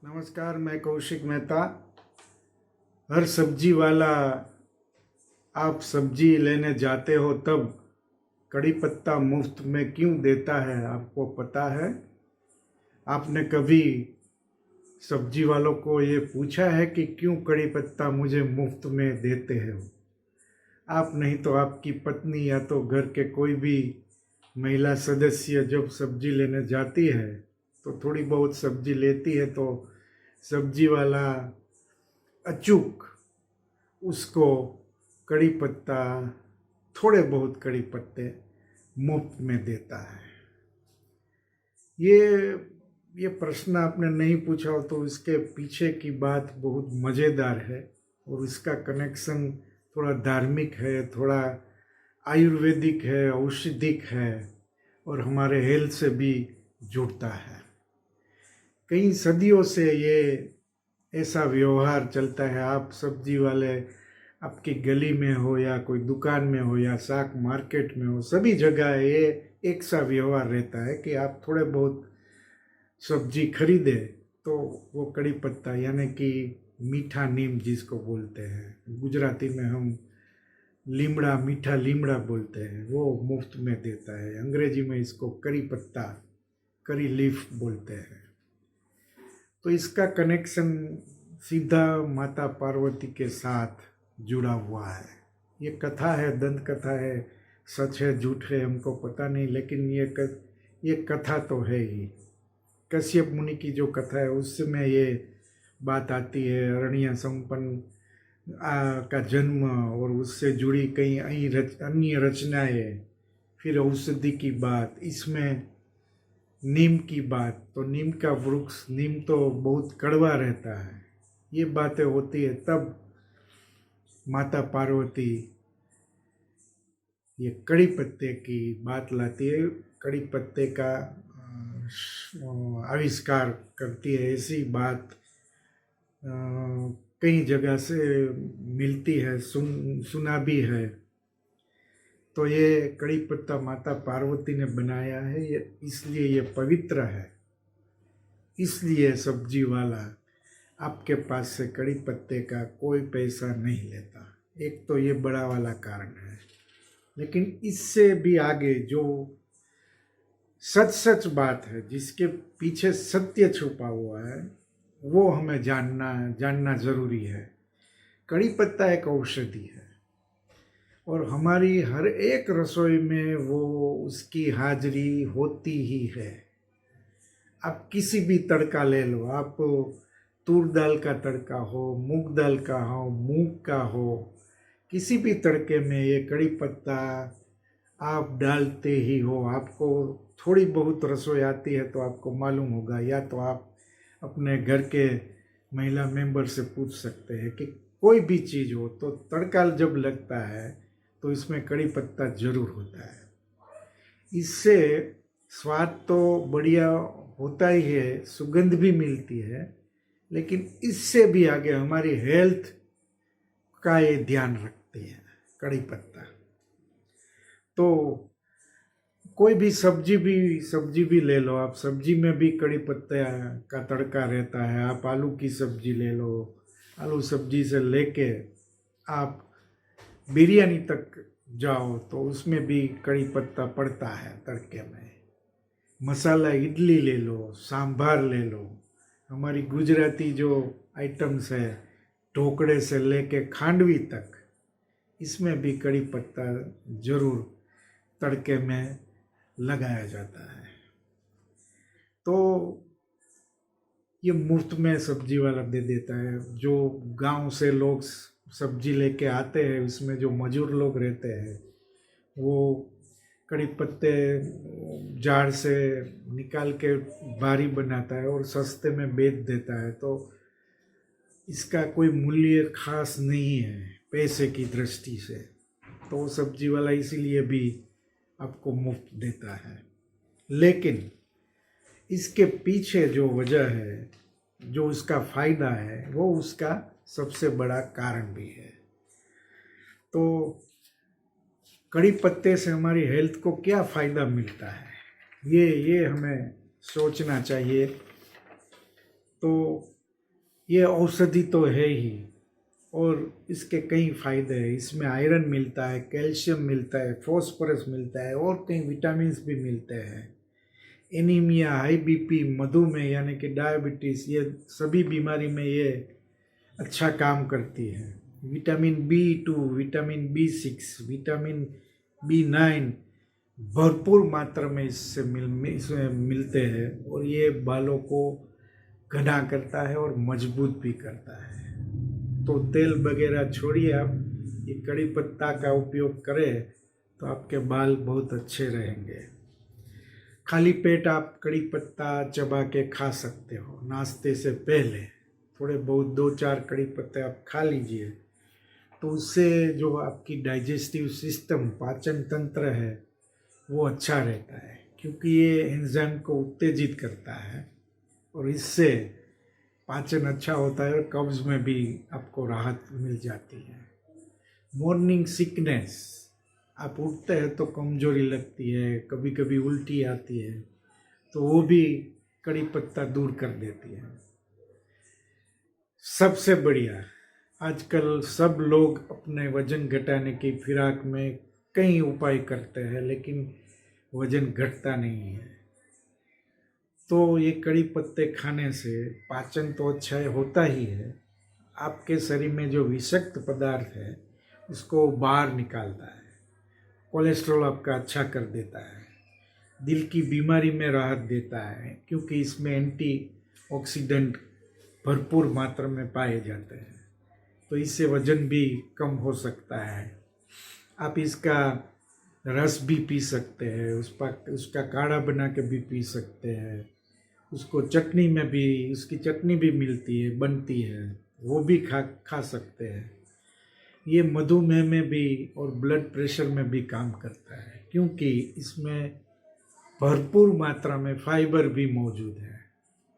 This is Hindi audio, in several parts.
नमस्कार, मैं कौशिक मेहता। हर सब्जी वाला आप सब्जी लेने जाते हो तब कड़ी पत्ता मुफ्त में क्यों देता है, आपको पता है? आपने कभी सब्जी वालों को ये पूछा है कि क्यों कड़ी पत्ता मुझे मुफ्त में देते हो? आप नहीं तो आपकी पत्नी या तो घर के कोई भी महिला सदस्य जब सब्जी लेने जाती है तो थोड़ी बहुत सब्जी लेती है तो सब्जी वाला अचूक उसको कड़ी पत्ता, थोड़े बहुत कड़ी पत्ते मुफ्त में देता है। ये प्रश्न आपने नहीं पूछा हो तो इसके पीछे की बात बहुत मज़ेदार है और इसका कनेक्शन थोड़ा धार्मिक है, थोड़ा आयुर्वेदिक है, औषधिक है और हमारे हेल्थ से भी जुड़ता है। कई सदियों से ये ऐसा व्यवहार चलता है। आप सब्जी वाले आपकी गली में हो या कोई दुकान में हो या शाक मार्केट में हो, सभी जगह ये एक सा व्यवहार रहता है कि आप थोड़े बहुत सब्जी खरीदे तो वो कड़ी पत्ता यानी कि मीठा नीम जिसको बोलते हैं, गुजराती में हम लीमड़ा, मीठा लीमड़ा बोलते हैं, वो मुफ्त में देता है। अंग्रेजी में इसको करी पत्ता, करी लीफ बोलते हैं। तो इसका कनेक्शन सीधा माता पार्वती के साथ जुड़ा हुआ है। ये कथा है, दंत कथा है, सच है झूठ है हमको पता नहीं, लेकिन ये कथा तो है ही। कश्यप मुनि की जो कथा है उसमें ये बात आती है। अरण्य संपन्न का जन्म और उससे जुड़ी कई अन्य रचनाएं, फिर औषधि की बात, इसमें नीम की बात। तो नीम का वृक्ष, नीम तो बहुत कड़वा रहता है, ये बातें होती है। तब माता पार्वती ये कड़ी पत्ते की बात लाती है, कड़ी पत्ते का आविष्कार करती है। ऐसी बात कई जगह से मिलती है, सुना भी है। तो ये कड़ी पत्ता माता पार्वती ने बनाया है, इसलिए ये पवित्र है। इसलिए सब्जी वाला आपके पास से कड़ी पत्ते का कोई पैसा नहीं लेता। एक तो ये बड़ा वाला कारण है, लेकिन इससे भी आगे जो सच बात है, जिसके पीछे सत्य छुपा हुआ है, वो हमें जानना जरूरी है। कड़ी पत्ता एक औषधि है और हमारी हर एक रसोई में वो उसकी हाजिरी होती ही है। आप किसी भी तड़का ले लो, आप तूर दाल का तड़का हो, मूंग दाल का हो, मूंग का हो, किसी भी तड़के में ये कड़ी पत्ता आप डालते ही हो। आपको थोड़ी बहुत रसोई आती है तो आपको मालूम होगा, या तो आप अपने घर के महिला मेंबर से पूछ सकते हैं कि कोई भी चीज़ हो तो तड़का जब लगता है तो इसमें कड़ी पत्ता जरूर होता है। इससे स्वाद तो बढ़िया होता ही है, सुगंध भी मिलती है, लेकिन इससे भी आगे हमारी हेल्थ का ये ध्यान रखती है कड़ी पत्ता। तो कोई भी सब्जी भी ले लो आप, सब्जी में भी कड़ी पत्ते का तड़का रहता है। आप आलू की सब्जी ले लो, आलू सब्जी से लेके आप बिरयानी तक जाओ तो उसमें भी कड़ी पत्ता पड़ता है तड़के में। मसाला इडली ले लो, सांभर ले लो, हमारी गुजराती जो आइटम्स है, ढोकड़े से लेके खांडवी तक, इसमें भी कड़ी पत्ता जरूर तड़के में लगाया जाता है। तो ये मुफ्त में सब्जी वाला दे देता है। जो गांव से लोग सब्जी लेके आते हैं, उसमें जो मजूर लोग रहते हैं, वो कड़ी पत्ते झाड़ से निकाल के भारी बनाता है और सस्ते में बेच देता है। तो इसका कोई मूल्य खास नहीं है पैसे की दृष्टि से, तो वो सब्जी वाला इसीलिए भी आपको मुफ्त देता है। लेकिन इसके पीछे जो वजह है, जो उसका फायदा है, वो उसका सबसे बड़ा कारण भी है। तो कड़ी पत्ते से हमारी हेल्थ को क्या फ़ायदा मिलता है, ये हमें सोचना चाहिए। तो ये औषधि तो है ही, और इसके कई फायदे हैं। इसमें आयरन मिलता है, कैल्शियम मिलता है, फॉस्फोरस मिलता है और कई विटामिन्स भी मिलते हैं। एनीमिया, हाई बीपी, मधुमेह यानी कि डायबिटीज़, ये सभी बीमारी में ये अच्छा काम करती है। Vitamin B2, vitamin B6, vitamin B9 भरपूर मात्रा में इसमें मिलते हैं, और ये बालों को घना करता है और मजबूत भी करता है। तो तेल वगैरह छोड़िए, आप ये कड़ी पत्ता का उपयोग करें तो आपके बाल बहुत अच्छे रहेंगे। खाली पेट आप कड़ी पत्ता चबा के खा सकते हो नाश्ते से पहले। थोड़े बहुत 2-4 कड़ी पत्ते आप खा लीजिए, तो उससे जो आपकी डाइजेस्टिव सिस्टम, पाचन तंत्र है, वो अच्छा रहता है, क्योंकि ये एंजाइम को उत्तेजित करता है और इससे पाचन अच्छा होता है और कब्ज में भी आपको राहत मिल जाती है। मॉर्निंग सिकनेस, आप उठते हैं तो कमजोरी लगती है, कभी कभी उल्टी आती है, तो वो भी कड़ी पत्ता दूर कर देती है। सबसे बढ़िया, आजकल सब लोग अपने वजन घटाने की फिराक में कई उपाय करते हैं, लेकिन वजन घटता नहीं है। तो ये कड़ी पत्ते खाने से पाचन तो अच्छा होता ही है, आपके शरीर में जो विषाक्त पदार्थ है उसको बाहर निकालता है, कोलेस्ट्रॉल आपका अच्छा कर देता है, दिल की बीमारी में राहत देता है, क्योंकि इसमें एंटीऑक्सीडेंट भरपूर मात्रा में पाए जाते हैं। तो इससे वजन भी कम हो सकता है। आप इसका रस भी पी सकते हैं, उसका काढ़ा बना के भी पी सकते हैं। उसको चटनी में भी, उसकी चटनी भी मिलती है, बनती है, वो भी खा सकते हैं। ये मधुमेह में भी और ब्लड प्रेशर में भी काम करता है, क्योंकि इसमें भरपूर मात्रा में फाइबर भी मौजूद है।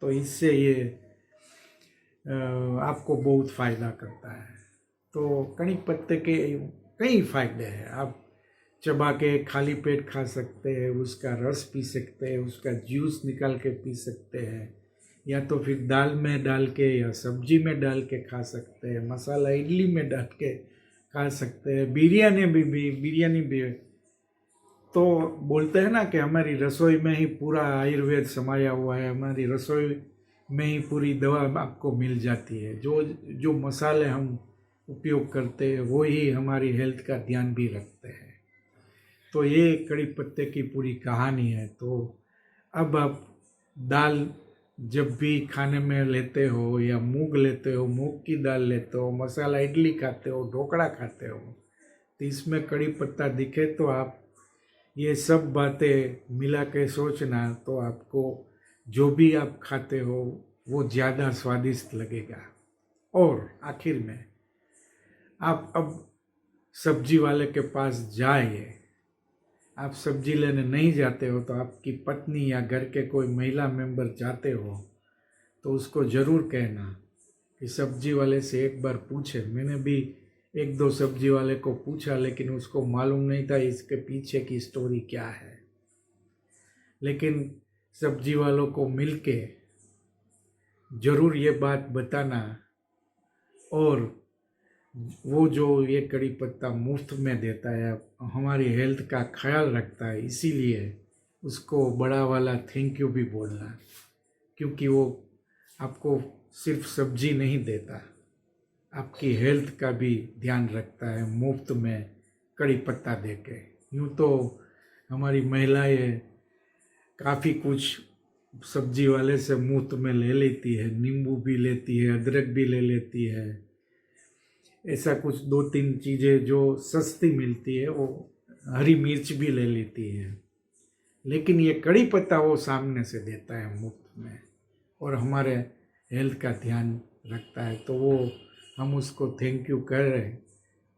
तो इससे ये आपको बहुत फ़ायदा करता है। तो कड़ी पत्ते के कई फायदे हैं। आप चबा के खाली पेट खा सकते हैं, उसका रस पी सकते हैं, उसका जूस निकाल के पी सकते हैं, या तो फिर दाल में डाल के या सब्जी में डाल के खा सकते हैं, मसाला इडली में डाल के खा सकते हैं, बिरयानी भी। तो बोलते हैं ना कि हमारी रसोई में ही पूरा आयुर्वेद समाया हुआ है, हमारी रसोई में ही पूरी दवा आपको मिल जाती है। जो जो मसाले हम उपयोग करते हैं वो ही हमारी हेल्थ का ध्यान भी रखते हैं। तो ये कड़ी पत्ते की पूरी कहानी है। तो अब आप दाल जब भी खाने में लेते हो, या मूंग लेते हो, मूंग की दाल लेते हो, मसाला इडली खाते हो, ढोकड़ा खाते हो, तो इसमें कड़ी पत्ता दिखे तो आप ये सब बातें मिला के सोचना, तो आपको जो भी आप खाते हो वो ज़्यादा स्वादिष्ट लगेगा। और आखिर में आप अब सब्जी वाले के पास जाइए। आप सब्जी लेने नहीं जाते हो तो आपकी पत्नी या घर के कोई महिला मेंबर जाते हो तो उसको ज़रूर कहना कि सब्जी वाले से एक बार पूछे। मैंने भी 1-2 सब्जी वाले को पूछा, लेकिन उसको मालूम नहीं था इसके पीछे की स्टोरी क्या है। लेकिन सब्जी वालों को मिलके ज़रूर ये बात बताना, और वो जो ये कड़ी पत्ता मुफ्त में देता है, हमारी हेल्थ का ख्याल रखता है, इसीलिए उसको बड़ा वाला थैंक यू भी बोलना, क्योंकि वो आपको सिर्फ सब्जी नहीं देता, आपकी हेल्थ का भी ध्यान रखता है मुफ्त में कड़ी पत्ता देके। यूँ तो हमारी महिलाएं काफ़ी कुछ सब्जी वाले से मुफ्त में ले लेती है, नींबू भी लेती है, अदरक भी ले लेती है, ऐसा कुछ 2-3 चीज़ें जो सस्ती मिलती है, वो हरी मिर्च भी ले लेती है। लेकिन ये कड़ी पत्ता वो सामने से देता है मुफ्त में, और हमारे हेल्थ का ध्यान रखता है। तो वो हम उसको थैंक यू कर रहे हैं,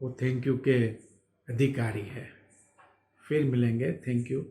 वो थैंक यू के अधिकारी है। फिर मिलेंगे, थैंक यू।